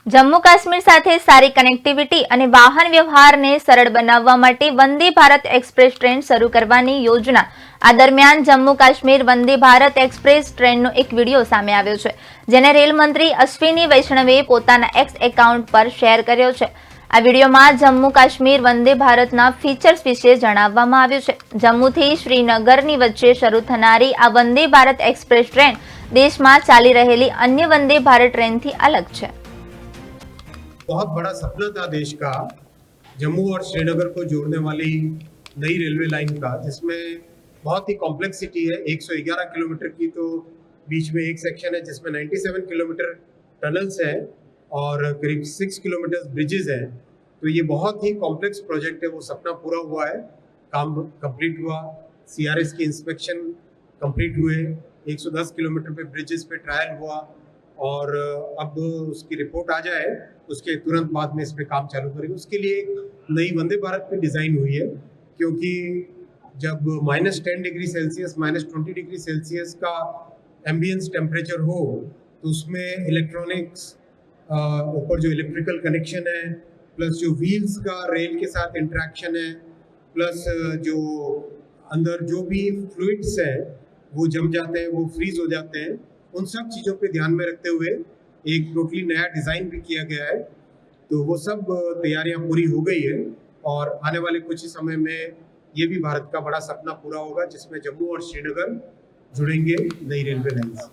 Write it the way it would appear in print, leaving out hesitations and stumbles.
જમ્મુ કાશ્મીર સાથે સારી કનેક્ટિવિટી અને વાહન વ્યવહારને સરળ બનાવવા માટે વંદે ભારત એક્સપ્રેસ ટ્રેન શરૂ કરવાની યોજના। આ દરમિયાન જમ્મુ કાશ્મીર વંદે ભારત એક્સપ્રેસ ટ્રેનનો એક વિડીયો સામે આવ્યો છે, જેને રેલ મંત્રી અશ્વિની વૈષ્ણવે પોતાના એક્સ એકાઉન્ટ પર શેર કર્યો છે। આ વિડીયોમાં જમ્મુ કાશ્મીર વંદે ભારતના ફીચર્સ વિશે જણાવવામાં આવ્યું છે। જમ્મુથી શ્રીનગરની વચ્ચે શરૂ થનારી આ વંદે ભારત એક્સપ્રેસ ટ્રેન દેશમાં ચાલી રહેલી અન્ય વંદે ભારત ટ્રેનથી અલગ છે। बहुत बड़ा सपना था देश का, जम्मू और श्रीनगर को जोड़ने वाली नई रेलवे लाइन का, जिसमें बहुत ही कॉम्प्लेक्सिटी है। 111 किलोमीटर की, तो बीच में एक सेक्शन है जिसमें 97 किलोमीटर टनल्स है और करीब 6 किलोमीटर ब्रिजेस हैं। तो ये बहुत ही कॉम्प्लेक्स प्रोजेक्ट है। वो सपना पूरा हुआ है, काम कंप्लीट हुआ, CRS की इंस्पेक्शन कंप्लीट हुए, 110 किलोमीटर पे ब्रिजेस पे ट्रायल हुआ और अब उसकी रिपोर्ट आ जाए उसके तुरंत बाद में इस पे काम चालू करेंगे। उसके लिए एक नई वंदे भारत पे डिज़ाइन हुई है, क्योंकि जब -10 डिग्री सेल्सियस -20 डिग्री सेल्सियस का एम्बियंस टेम्परेचर हो, तो उसमें इलेक्ट्रॉनिक्स ऊपर जो इलेक्ट्रिकल कनेक्शन है, प्लस जो व्हील्स का रेल के साथ इंटरेक्शन है, प्लस जो अंदर जो भी फ्लूइड्स हैं वो जम जाते हैं, वो फ्रीज हो जाते हैं। उन सब चीज़ों पे ध्यान में रखते हुए एक टोटली नया डिज़ाइन भी किया गया है। तो वो सब तैयारियां पूरी हो गई है और आने वाले कुछ ही समय में ये भी भारत का बड़ा सपना पूरा होगा, जिसमें जम्मू और श्रीनगर जुड़ेंगे नई रेलवे लाइन से।